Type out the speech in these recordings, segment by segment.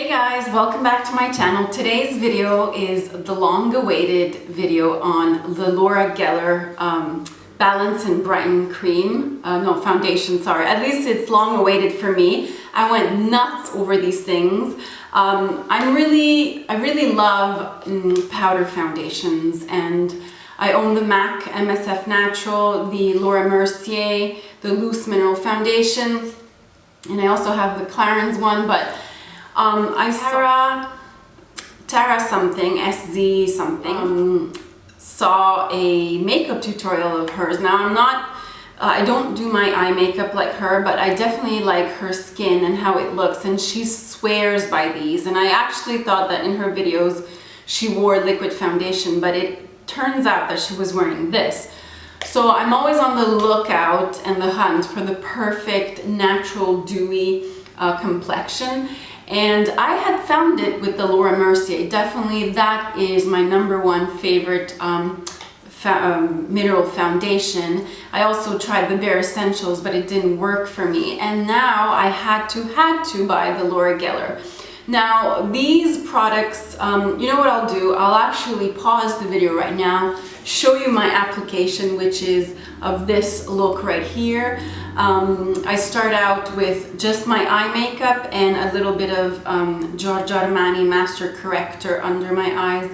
Hey guys, welcome back to my channel. Today's video is the long-awaited video on the Laura Geller Balance and Brighten cream, no foundation, sorry. At least it's long-awaited for me. I went nuts over these things. I really love powder foundations, and I own the MAC MSF Natural, the Laura Mercier, the Loose Mineral Foundation, and I also have the Clarins one, but I Tara something, SZ something, saw a makeup tutorial of hers. Now I don't do my eye makeup like her, but I definitely like her skin and how it looks, and she swears by these. And I actually thought that in her videos she wore liquid foundation, but it turns out that she was wearing this. So I'm always on the lookout and the hunt for the perfect natural dewy complexion. And I had found it with the Laura Mercier. Definitely that is my #1 favorite mineral foundation. I also tried the Bare Essentials, but it didn't work for me. And now I had to buy the Laura Geller. Now these products, you know what I'll do? I'll actually pause the video right now, show you my application, which is of this look right here. I start out with just my eye makeup and a little bit of Giorgio Armani Master Corrector under my eyes,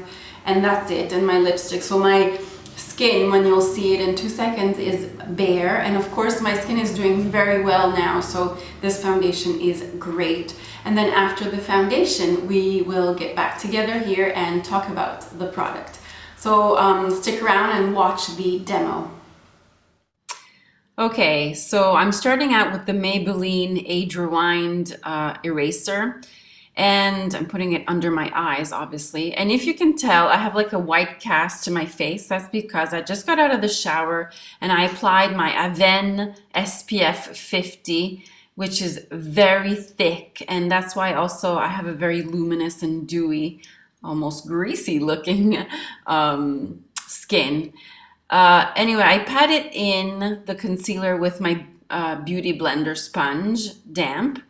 and that's it, and my lipstick. So my skin, when you'll see it in 2 seconds, is bare, and of course my skin is doing very well now, so this foundation is great. And then after the foundation, we will get back together here and talk about the product. So stick around and watch the demo. Okay, so I'm starting out with the Maybelline Age Rewind eraser, and I'm putting it under my eyes, obviously. And if you can tell, I have like a white cast to my face. That's because I just got out of the shower and I applied my Avène SPF 50, which is very thick, and that's why also I have a very luminous and dewy, almost greasy looking skin. Anyway, I patted in the concealer with my Beauty Blender sponge, damp.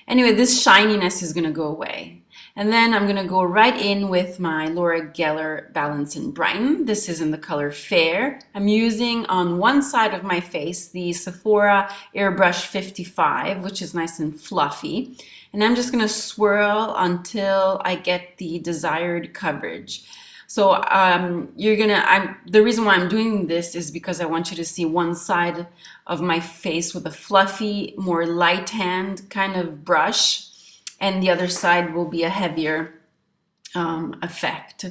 Anyway, this shininess is gonna go away. And then I'm gonna go right in with my Laura Geller Balance and Brighten. This is in the color Fair. I'm using on one side of my face the Sephora Airbrush 55, which is nice and fluffy. And I'm just gonna swirl until I get the desired coverage. So the reason why I'm doing this is because I want you to see one side of my face with a fluffy, more light hand kind of brush, and the other side will be a heavier effect.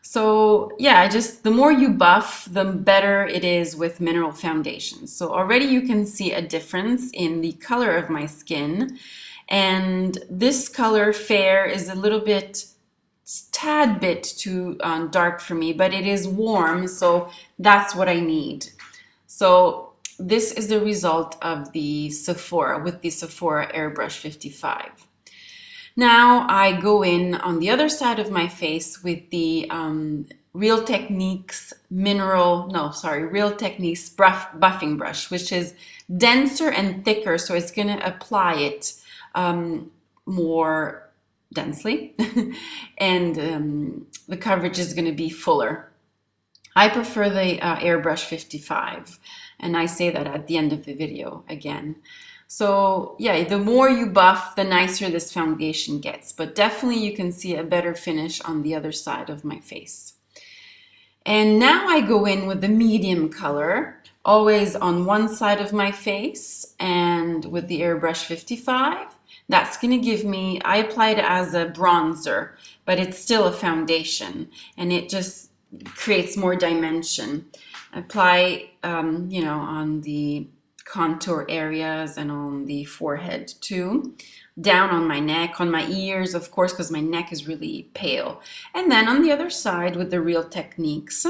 So yeah, the more you buff, the better it is with mineral foundations. So already you can see a difference in the color of my skin, and this color Fair is a little bit, tad bit too dark for me, but it is warm, so that's what I need. So this is the result of the Sephora, with the Sephora Airbrush 55. Now I go in on the other side of my face with the Real Techniques Real Techniques buffing brush, which is denser and thicker, so it's gonna apply it more densely and the coverage is going to be fuller. I prefer the Airbrush 55, and I say that at the end of the video again. So yeah, the more you buff, the nicer this foundation gets, but definitely you can see a better finish on the other side of my face. And now I go in with the medium color, always on one side of my face, and with the Airbrush 55. That's going to give me, I applied it as a bronzer, but it's still a foundation, and it just creates more dimension. Apply, you know, on the contour areas and on the forehead too. Down on my neck, on my ears, of course, because my neck is really pale. And then on the other side with the Real Techniques.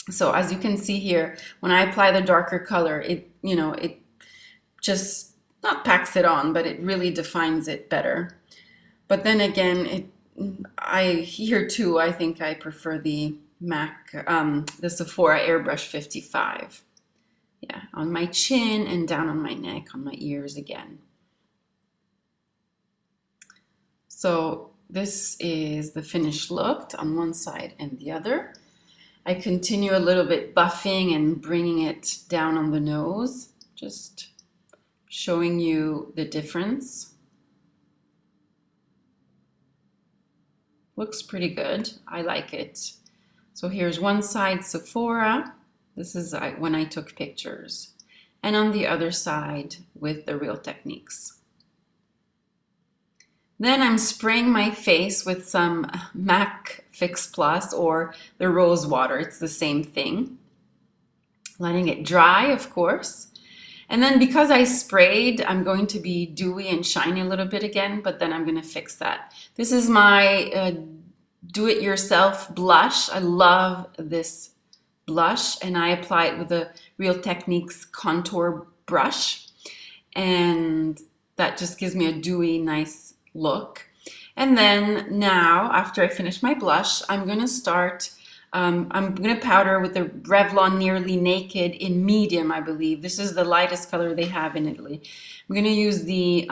So as you can see here, when I apply the darker color, it just not packs it on, but it really defines it better. But then again, here too, I think I prefer the the Sephora Airbrush 55. Yeah, on my chin and down on my neck, on my ears again. So this is the finished look on one side and the other. I continue a little bit buffing and bringing it down on the nose, just showing you the difference. Looks pretty good. I like it. So here's one side Sephora. This is when I took pictures. And on the other side with the Real Techniques. Then I'm spraying my face with some MAC Fix Plus or the rose water. It's the same thing. Letting it dry, of course. And then because I sprayed, I'm going to be dewy and shiny a little bit again, but then I'm going to fix that. This is my do-it-yourself blush. I love this blush, and I apply it with the Real Techniques contour brush. And that just gives me a dewy, nice look. And then now, after I finish my blush, I'm going to start, I'm going to powder with the Revlon Nearly Naked in medium, I believe. This is the lightest color they have in Italy. I'm going to use the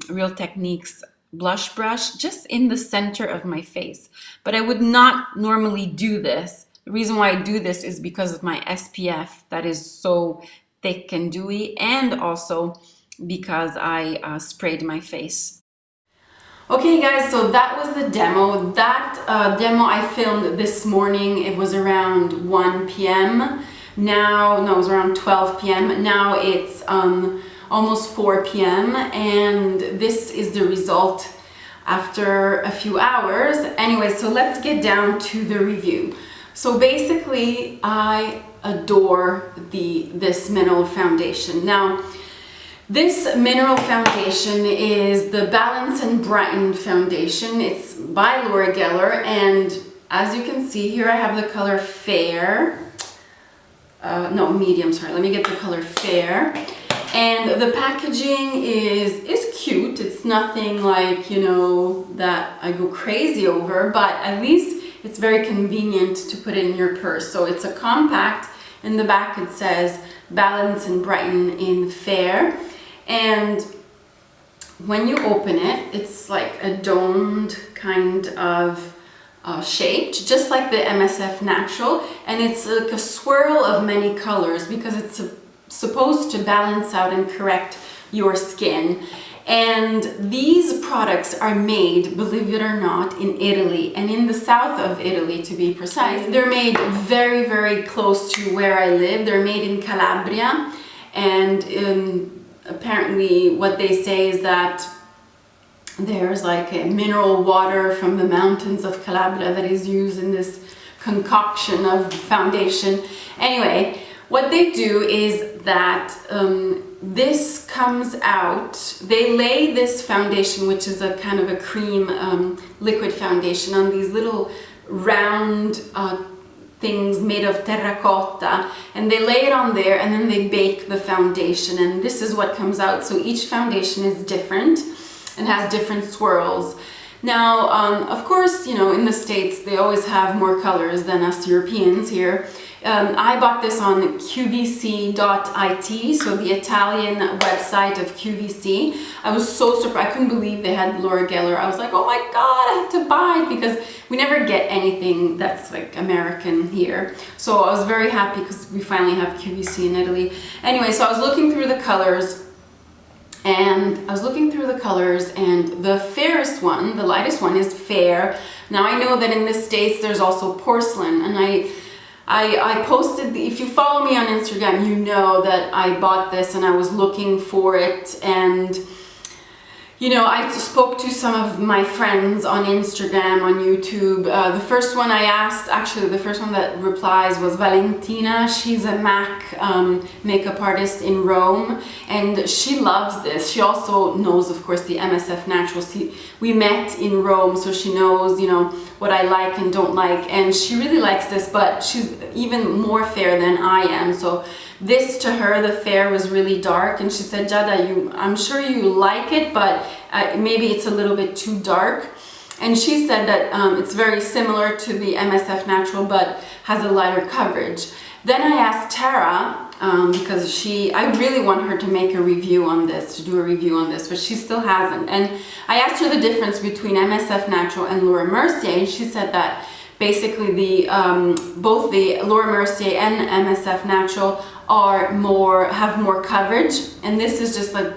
Real Techniques blush brush just in the center of my face. But I would not normally do this. The reason why I do this is because of my SPF that is so thick and dewy, and also because I sprayed my face. Okay guys, so that was the demo. That demo I filmed this morning. It was around 1 p.m. Now, no, it was around 12 p.m. Now it's almost 4 p.m. and this is the result after a few hours. Anyway, so let's get down to the review. So basically, I adore this mineral foundation. Now, this mineral foundation is the Balance and Brighten foundation. It's by Laura Geller, and as you can see here, I have the color Fair. No, medium, sorry. Let me get the color Fair. And the packaging is cute. It's nothing like, you know, that I go crazy over, but at least it's very convenient to put it in your purse. So it's a compact. In the back it says Balance and Brighten in Fair. And when you open it, it's like a domed kind of shaped, just like the MSF Natural. And it's like a swirl of many colors because it's supposed to balance out and correct your skin. And these products are made, believe it or not, in Italy, and in the south of Italy to be precise. They're made very, very close to where I live. They're made in Calabria, and apparently what they say is that there's like a mineral water from the mountains of Calabria that is used in this concoction of foundation. Anyway, what they do is that this comes out, they lay this foundation, which is a kind of a cream liquid foundation, on these little round things made of terracotta, and they lay it on there and then they bake the foundation, and this is what comes out. So each foundation is different and has different swirls. Now, of course, you know, in the States they always have more colors than us Europeans here. I bought this on qvc.it, so the Italian website of QVC. I was so surprised. I couldn't believe they had Laura Geller. I was like, oh my God, I have to buy it, because we never get anything that's like American here. So I was very happy because we finally have QVC in Italy. Anyway, so I was looking through the colors, and the fairest one, the lightest one, is Fair. Now I know that in the States there's also Porcelain, and I posted, if you follow me on Instagram, you know that I bought this and I was looking for it. And you know, I spoke to some of my friends on Instagram, on YouTube. The first one I asked, actually the first one that replies was Valentina. She's a MAC makeup artist in Rome, and she loves this. She also knows, of course, the MSF Naturals. We met in Rome, so she knows, you know, what I like and don't like, and she really likes this, but she's even more fair than I am. So this, to her, the fair was really dark, and she said, Jada, I'm sure you like it, but maybe it's a little bit too dark. And she said that it's very similar to the MSF Natural, but has a lighter coverage. Then I asked Tara, because I really want her to make a review on this, to do a review on this, but she still hasn't. And I asked her the difference between MSF Natural and Laura Mercier, and she said that basically both the Laura Mercier and MSF Natural have more coverage, and this is just like,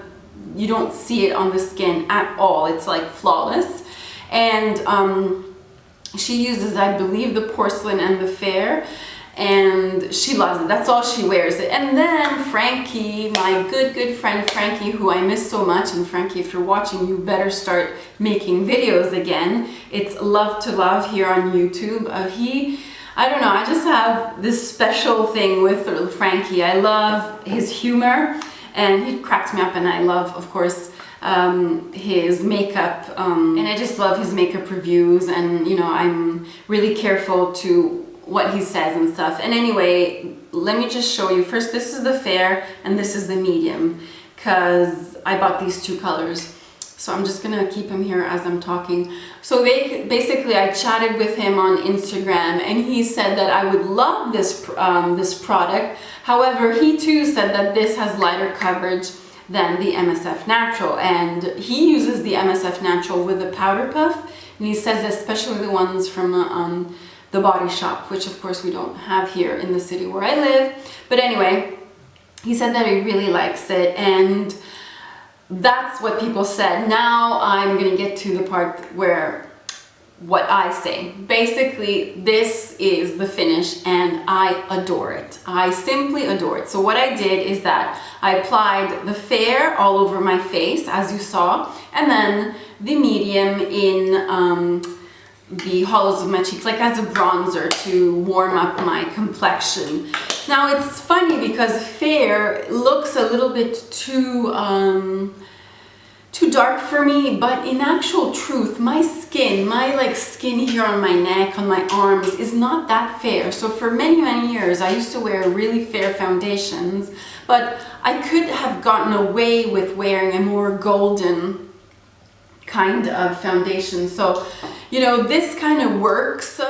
you don't see it on the skin at all. It's like flawless. And she uses, I believe, the porcelain and the fair, and she loves it. That's all she wears it. And then Frankie, my good friend Frankie, who I miss so much, and Frankie, if you're watching, you better start making videos again. It's Love to Love here on YouTube. I don't know, I just have this special thing with Frankie. I love his humor, and he cracks me up, and I love, of course, his makeup, and I just love his makeup reviews, and you know, I'm really careful to what he says and stuff. And anyway, let me just show you. First, this is the fair and this is the medium, because I bought these two colors. So I'm just gonna keep him here as I'm talking. So basically I chatted with him on Instagram, and he said that I would love this product. However, he too said that this has lighter coverage than the MSF Natural, and he uses the MSF Natural with a powder puff, and he says especially the ones from the Body Shop, which of course we don't have here in the city where I live. But anyway, he said that he really likes it, and that's what people said. Now I'm gonna get to the part where what I say. Basically, this is the finish, and I adore it. I simply adore it. So what I did is that I applied the fair all over my face, as you saw, and then the medium in the hollows of my cheeks, like as a bronzer to warm up my complexion. Now it's funny because fair looks a little bit too dark for me, but in actual truth, my skin here on my neck, on my arms, is not that fair. So for many years, I used to wear really fair foundations, but I could have gotten away with wearing a more golden kind of foundation. So, you know, this kind of works.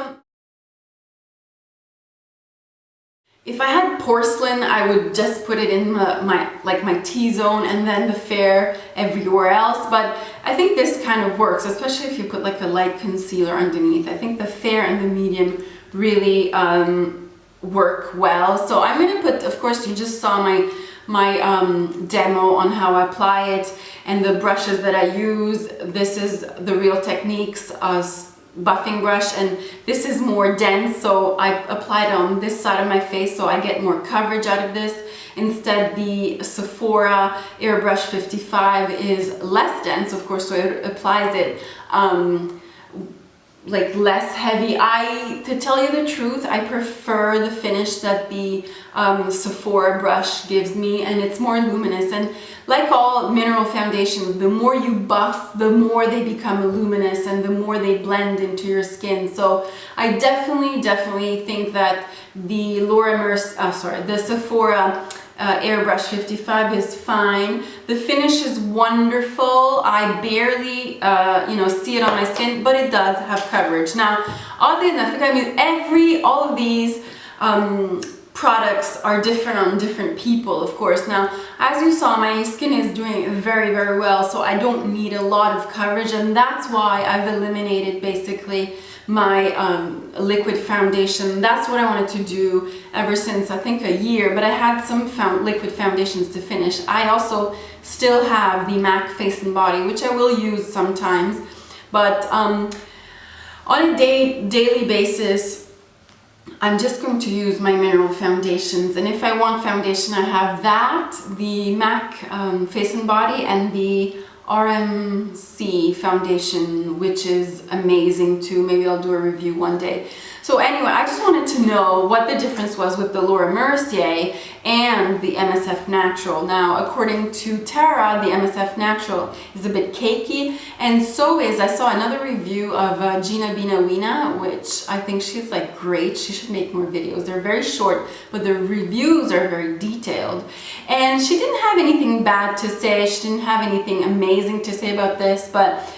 If I had porcelain, I would just put it in my T-zone and then the fair everywhere else. But I think this kind of works, especially if you put like a light concealer underneath. I think the fair and the medium really work well. So I'm gonna put, of course, you just saw my demo on how I apply it and the brushes that I use. This is the Real Techniques buffing brush, and this is more dense, so I applied it on this side of my face so I get more coverage out of this. Instead, the Sephora Airbrush 55 is less dense, of course, so it applies it like less heavy. To tell you the truth, I prefer the finish that the Sephora brush gives me, and it's more luminous. And like all mineral foundations, the more you buff, the more they become luminous and the more they blend into your skin. So I definitely think that the the Sephora Airbrush 55 is fine. The finish is wonderful. I barely see it on my skin, but it does have coverage. Now, oddly enough, I mean, all of these products are different on different people, of course. Now, as you saw, my skin is doing very well, so I don't need a lot of coverage, and that's why I've eliminated basically my liquid foundation. That's what I wanted to do ever since I think a year, but I had some liquid foundations to finish. I also still have the MAC Face and Body, which I will use sometimes, but on a daily basis, I'm just going to use my mineral foundations. And if I want foundation, I have that, the MAC Face and Body, and the RMC foundation, which is amazing too. Maybe I'll do a review one day. So anyway, I just wanted to know what the difference was with the Laura Mercier and the MSF Natural. Now, according to Tara, the MSF Natural is a bit cakey, and so is, I saw another review of Gina Binawina, which I think she's like great. She should make more videos. They're very short, but the reviews are very detailed. And she didn't have anything bad to say. She didn't have anything amazing to say about this, but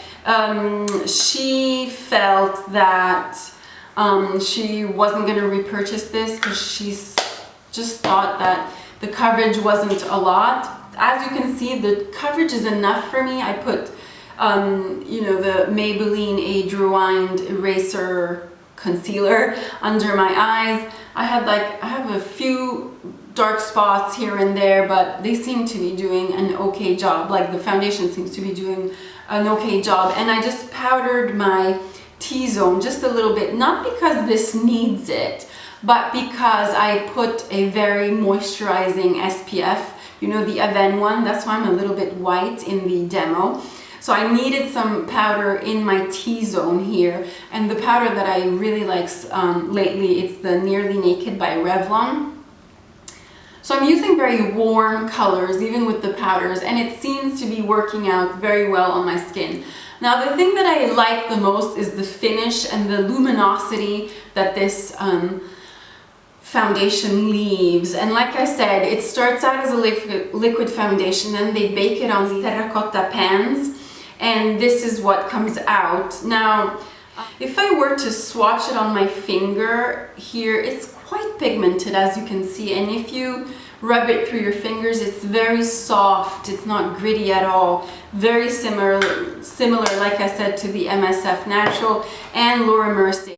she felt that she wasn't going to repurchase this because she just thought that the coverage wasn't a lot. As you can see, the coverage is enough for me. I put, you know, the Maybelline Age Rewind Eraser Concealer under my eyes. I have a few dark spots here and there, but they seem to be doing an okay job. Like the foundation seems to be doing an okay job. And I just powdered my T-zone just a little bit, not because this needs it, but because I put a very moisturizing SPF, you know, the Aven one. That's why I'm a little bit white in the demo. So I needed some powder in my T-zone here, and the powder that I really like lately, it's the Nearly Naked by Revlon. So I'm using very warm colors even with the powders, and it seems to be working out very well on my skin. Now the thing that I like the most is the finish and the luminosity that this foundation leaves. And like I said, it starts out as a liquid foundation, then they bake it on terracotta pans, and this is what comes out. Now if I were to swatch it on my finger here, it's quite pigmented, as you can see, and if you rub it through your fingers, it's very soft, it's not gritty at all. Very similar, like I said, to the MSF Natural and Laura Mercier.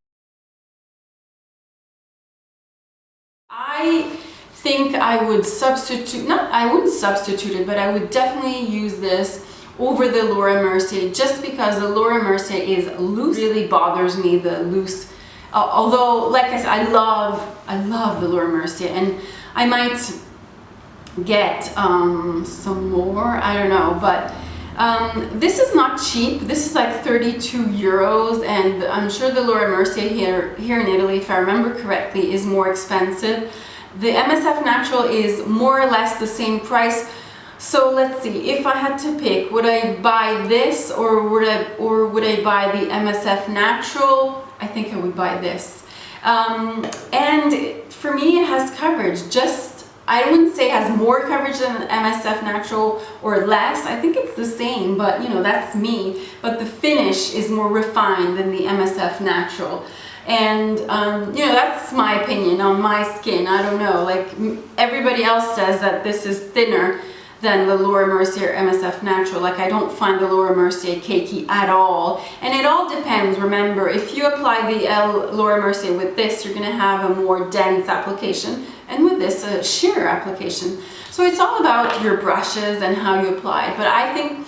I think I would substitute, I wouldn't substitute it, but I would definitely use this over the Laura Mercier, just because the Laura Mercier is loose. It really bothers me, the loose. Although, like I said, I love the Laura Mercier, and I might get some more, I don't know, but this is not cheap. This is like 32 euros, and I'm sure the Laura Mercier here in Italy, if I remember correctly, is more expensive. The MSF Natural is more or less the same price. So let's see, if I had to pick, would I buy this or would I buy the MSF Natural? I think I would buy this. And for me, it has coverage. Just, I wouldn't say it has more coverage than the MSF Natural or less. I think it's the same, but you know, that's me. But the finish is more refined than the MSF Natural. And you know, that's my opinion on my skin. I don't know, like everybody else says that this is thinner than the Laura Mercier MSF Natural. Like, I don't find the Laura Mercier cakey at all. And it all depends. Remember, if you apply the Laura Mercier with this, you're going to have a more dense application, and with this, a sheer application. So it's all about your brushes and how you apply it. But I think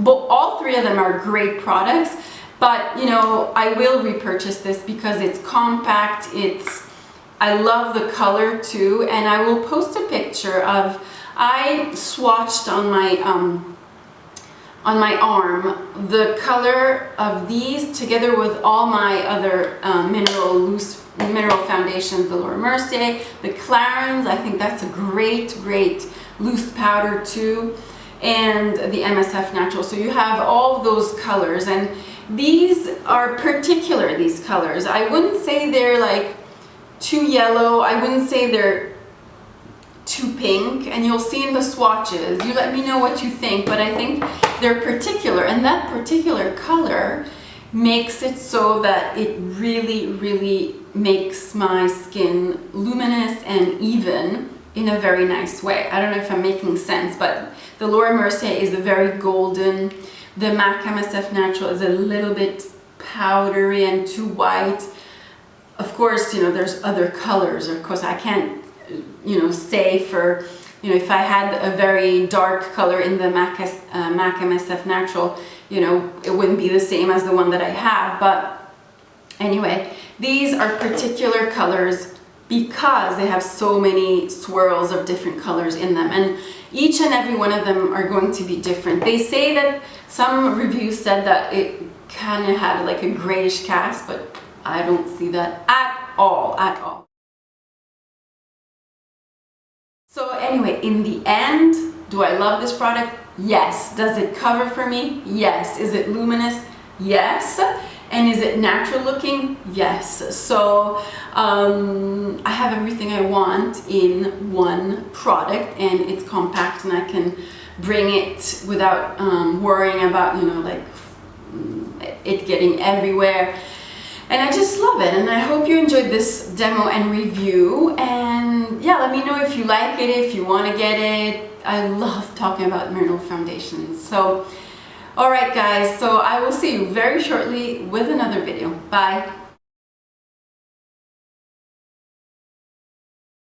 all three of them are great products. But, you know, I will repurchase this because it's compact. I love the color too, and I will post a picture of, I swatched on my arm the color of these together with all my other mineral foundations, the Laura Mercier, the Clarins. I think that's a great loose powder too, and the MSF Natural. So you have all of those colors, and these are particular, these colors. I wouldn't say they're like too yellow. I wouldn't say they're too pink, and you'll see in the swatches. You let me know what you think, but I think they're particular, and that particular color makes it so that it really makes my skin luminous and even in a very nice way. I don't know if I'm making sense, but the Laura Mercier is a very golden. The MAC MSF Natural is a little bit powdery and too white. Of course, you know, there's other colors. Of course, I can't, you know, say for, you know, if I had a very dark color in the MAC MSF Natural, you know, it wouldn't be the same as the one that I have. But anyway, these are particular colors because they have so many swirls of different colors in them, and each and every one of them are going to be different. They say that some reviews said that it kind of had like a grayish cast, but I don't see that at all. So anyway, in the end, do I love this product? Yes. Does it cover for me? Yes. Is it luminous? Yes. And is it natural looking? Yes. So I have everything I want in one product, and it's compact, and I can bring it without worrying about, you know, like it getting everywhere. And I just love it, and I hope you enjoyed this demo and review. And yeah, let me know if you like it, if you want to get it. I love talking about mineral foundations. So, alright guys, so I will see you very shortly with another video. Bye!